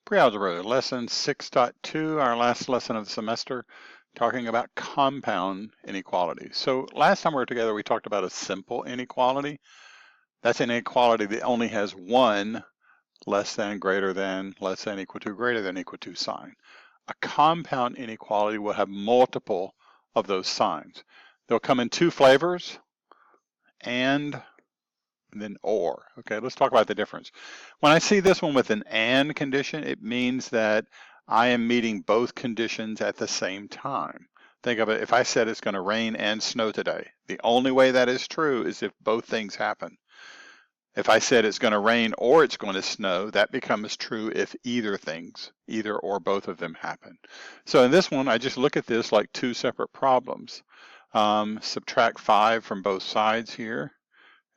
Pre-algebra, lesson 6.2, our last lesson of the semester, talking about compound inequalities. So last time we were together, we talked about a simple inequality. That's an inequality that only has one less than, greater than, less than, equal to, greater than, equal to sign. A compound inequality will have multiple of those signs. They'll come in two flavors, and then or. Okay, let's talk about the difference. When I see this one with an and condition, it means that I am meeting both conditions at the same time. Think of it, if I said it's going to rain and snow today, the only way that is true is if both things happen. If I said it's going to rain or it's going to snow, that becomes true if either or both of them happen. So in this one, I just look at this like two separate problems. Subtract 5 from both sides here,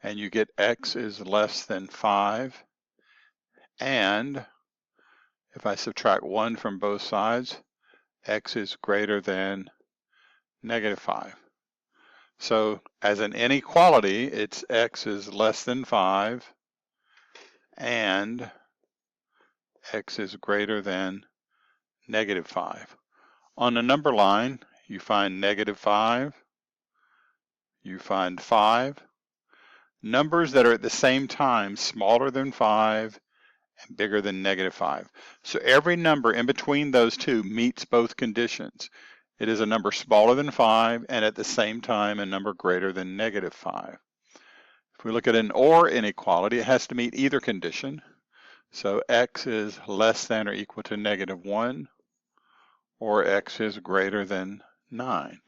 and you get x is less than 5. And if I subtract 1 from both sides, x is greater than negative 5. So as an inequality, it's x is less than 5 and x is greater than negative 5. On the number line, you find negative 5, you find 5. Numbers that are at the same time smaller than 5 and bigger than negative 5. So every number in between those two meets both conditions. It is a number smaller than 5 and at the same time a number greater than negative 5. If we look at an or inequality, it has to meet either condition. So x is less than or equal to negative 1, or x is greater than 9.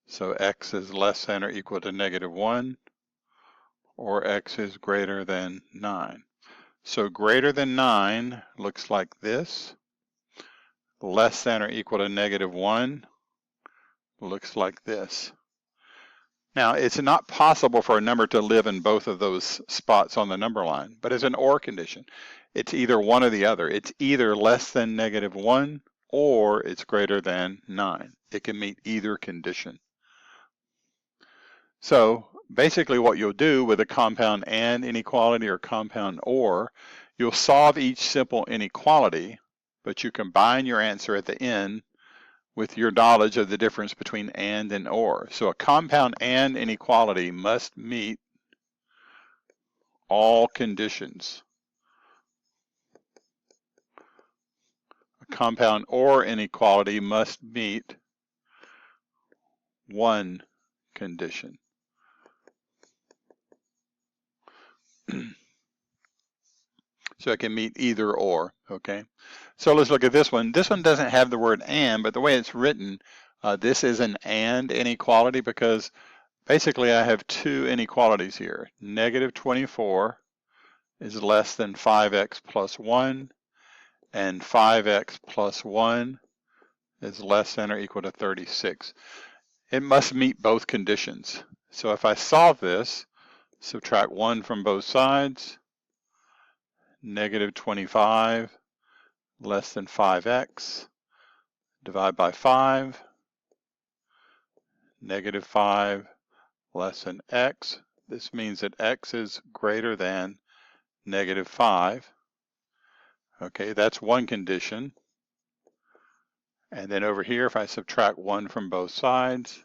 So x is less than or equal to negative 1, or x is greater than 9. So greater than 9 looks like this. Less than or equal to negative 1 looks like this. Now, it's not possible for a number to live in both of those spots on the number line, but as an or condition, it's either one or the other. It's either less than negative 1 or it's greater than 9. It can meet either condition. So basically what you'll do with a compound and inequality or compound or, you'll solve each simple inequality, but you combine your answer at the end with your knowledge of the difference between and or. So a compound and inequality must meet all conditions. A compound or inequality must meet one condition. So it can meet either or, okay? So let's look at this one. This one doesn't have the word and, but the way it's written, this is an and inequality because basically I have two inequalities here. Negative 24 is less than 5x plus 1, and 5x plus 1 is less than or equal to 36. It must meet both conditions. So if I solve this, subtract 1 from both sides, negative 25 less than 5x, divide by 5, negative 5 less than x. This means that x is greater than negative 5. Okay, that's one condition. And then over here, if I subtract 1 from both sides,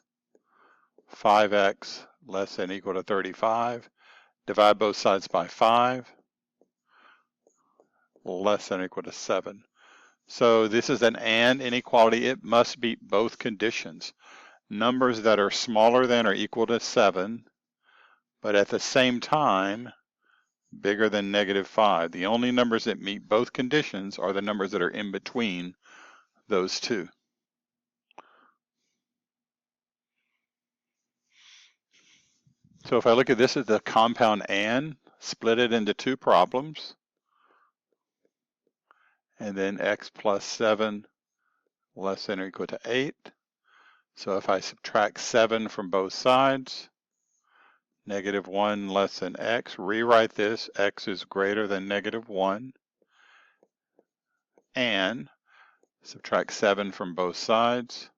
5x less than or equal to 35, divide both sides by 5, less than or equal to 7. So this is an and inequality. It must meet both conditions. Numbers that are smaller than or equal to 7, but at the same time bigger than negative 5. The only numbers that meet both conditions are the numbers that are in between those two. So if I look at this as the compound and, split it into two problems, and then x plus 7 less than or equal to 8. So if I subtract 7 from both sides, negative 1 less than x, rewrite this, x is greater than negative 1, and subtract 7 from both sides,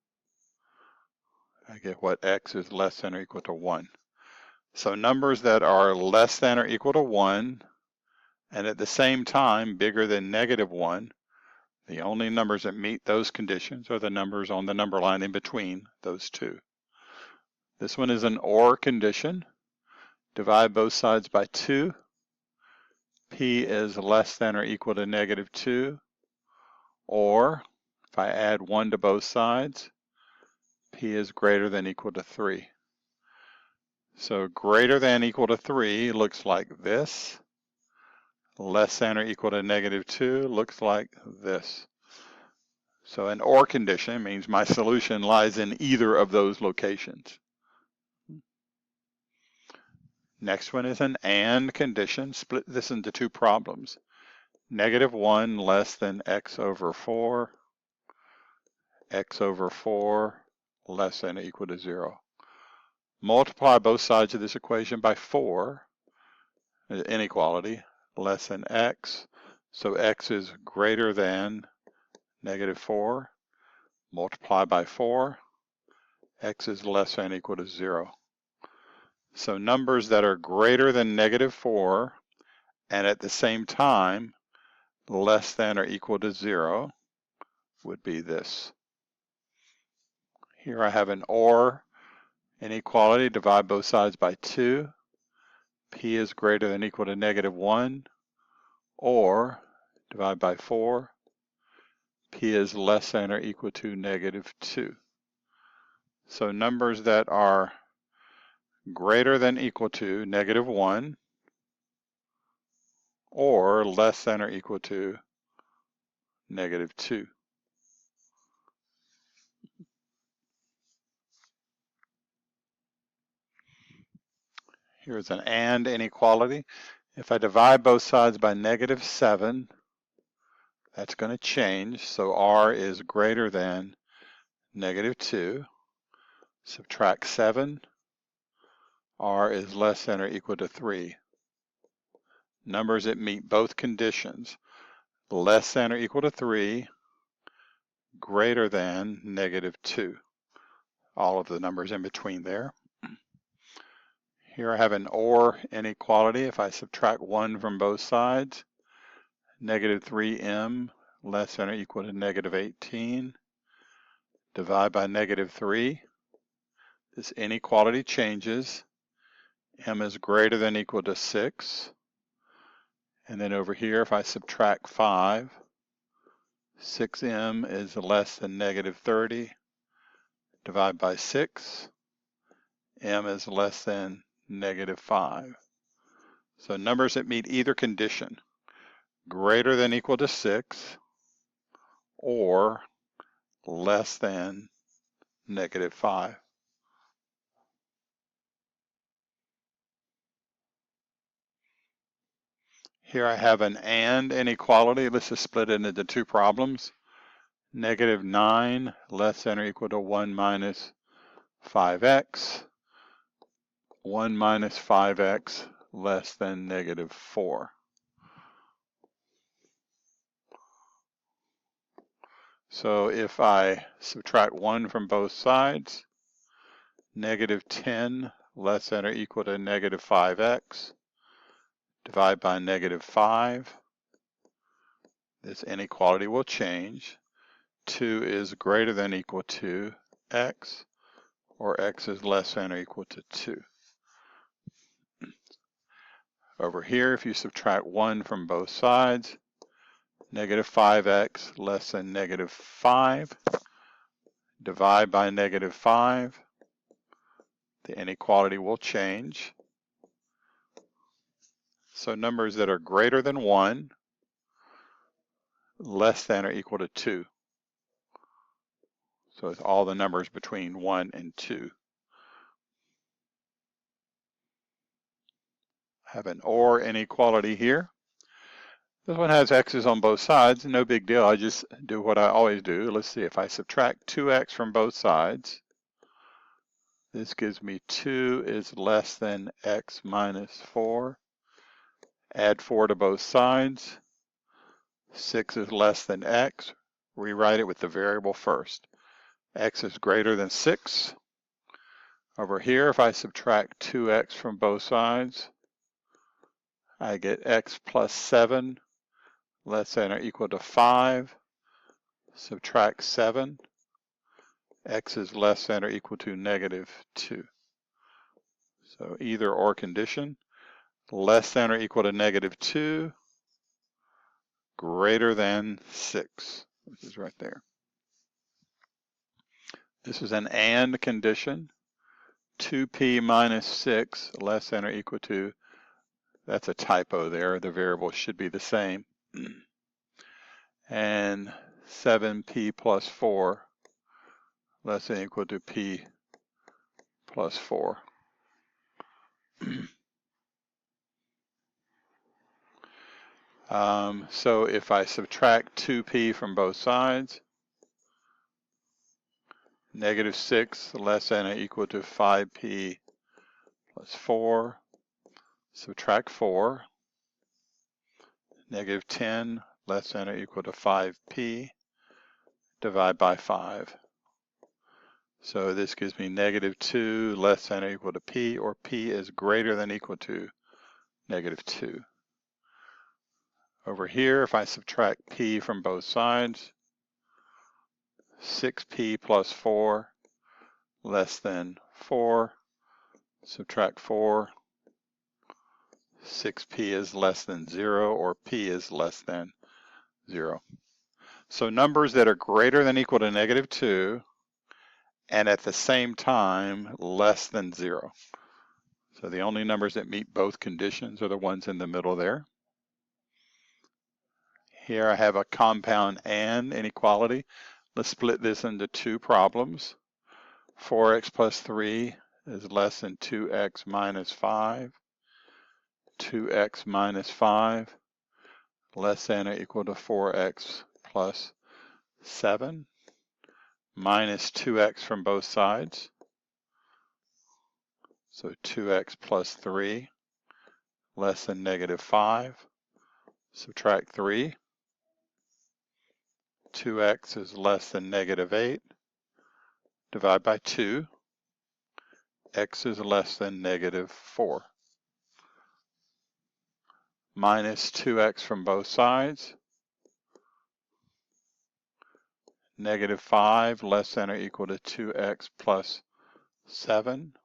I get what x is less than or equal to 1. So numbers that are less than or equal to 1 and at the same time bigger than negative 1 The only numbers that meet those conditions are the numbers on the number line in between those two. This one is an OR condition. Divide both sides by 2. P is less than or equal to -2. Or, if I add 1 to both sides, P is greater than or equal to 3. So greater than or equal to 3 looks like this. Less than or equal to -2 looks like this. So an OR condition means my solution lies in either of those locations. Next one is an AND condition. Split this into two problems. -1 less than x over 4, x over 4 less than or equal to 0. Multiply both sides of this equation by 4, inequality, less than x. So x is greater than -4. Multiply by 4, x is less than or equal to 0. So numbers that are greater than -4 and at the same time less than or equal to 0 would be this. Here I have an OR inequality. Divide both sides by 2. P is greater than or equal to -1. Or divide by 4. P is less than or equal to -2. So numbers that are greater than or equal to -1 or less than or equal to -2. Here's an AND inequality. If I divide both sides by -7, that's going to change. So R is greater than -2. Subtract 7. R is less than or equal to 3. Numbers that meet both conditions. Less than or equal to 3, greater than -2. All of the numbers in between there. Here I have an OR inequality. If I subtract 1 from both sides, -3m less than or equal to -18. Divide by -3. This inequality changes. M is greater than or equal to 6. And then over here, if I subtract 5, 6m is less than -30. Divide by 6. M is less than -5. So numbers that meet either condition, greater than or equal to 6 or less than -5. Here I have an AND inequality. Let's just split it into two problems. -9 less than or equal to 1 minus 5x. 1 minus 5x less than -4. So if I subtract 1 from both sides, -10 less than or equal to -5x. Divide by -5. This inequality will change. 2 is greater than or equal to x, or x is less than or equal to 2. Over here, if you subtract 1 from both sides, -5x less than -5. Divide by -5. The inequality will change. So numbers that are greater than 1, less than or equal to 2. So it's all the numbers between 1 and 2. I have an OR inequality here. This one has x's on both sides, no big deal. I just do what I always do. Let's see, if I subtract 2x from both sides, this gives me 2 is less than x minus 4. Add 4 to both sides. 6 is less than x. Rewrite it with the variable first. X is greater than 6. Over here, if I subtract 2x from both sides, I get x plus 7 less than or equal to 5. subtract 7, x is less than or equal to -2. So either or condition, less than or equal to -2, greater than 6, which is right there. This is an AND condition, 2p minus 6 less than or equal to, that's a typo there, the variables should be the same, and 7p plus 4 less than or equal to p plus 4. So if I subtract 2p from both sides, -6 less than or equal to 5p plus 4, subtract 4, -10 less than or equal to 5p, divide by 5. So this gives me -2 less than or equal to p, or p is greater than or equal to -2. Over here, if I subtract p from both sides, 6p plus 4 less than 4, subtract 4, 6p is less than 0, or p is less than 0. So numbers that are greater than or equal to -2 and at the same time less than 0. So the only numbers that meet both conditions are the ones in the middle there. Here I have a compound AND inequality. Let's split this into two problems. 4x plus 3 is less than 2x minus 5. 2x minus 5 less than or equal to 4x plus 7. Minus 2x from both sides. So 2x plus 3 less than -5. Subtract 3. 2x is less than -8. Divide by 2. X is less than -4. Minus 2x from both sides. -5 less than or equal to 2x plus 7.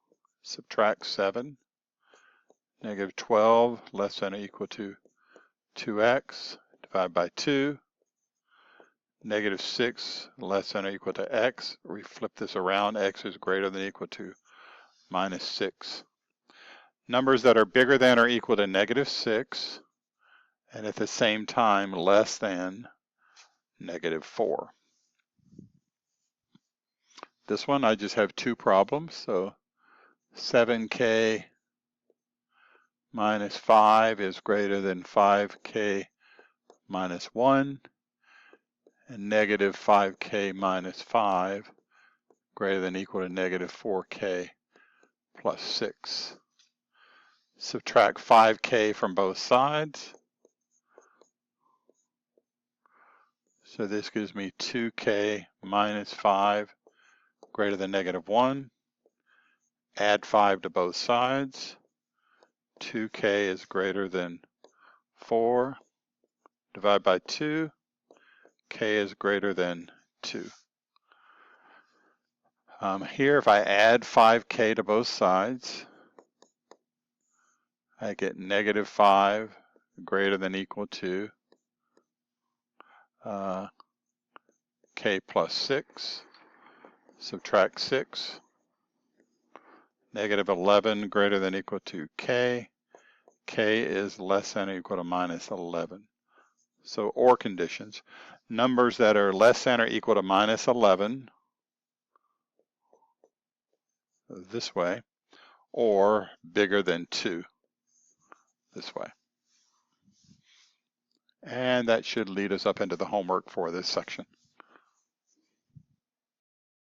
Subtract 7. -12 less than or equal to 2x. Divide by 2. -6 less than or equal to x. We flip this around. X is greater than or equal to -6. Numbers that are bigger than or equal to -6 and at the same time less than -4. This one I just have two problems. So 7k minus 5 is greater than 5k minus 1, and -5k minus 5 greater than or equal to -4k plus 6. Subtract 5k from both sides. So this gives me 2k minus 5 greater than -1. Add 5 to both sides. 2k is greater than 4. Divide by 2. K is greater than 2. Here, if I add 5k to both sides, I get -5 greater than or equal to k plus 6. Subtract 6. -11 greater than or equal to k. K is less than or equal to -11. So OR conditions. Numbers that are less than or equal to -11 this way, or bigger than 2 this way. And that should lead us up into the homework for this section.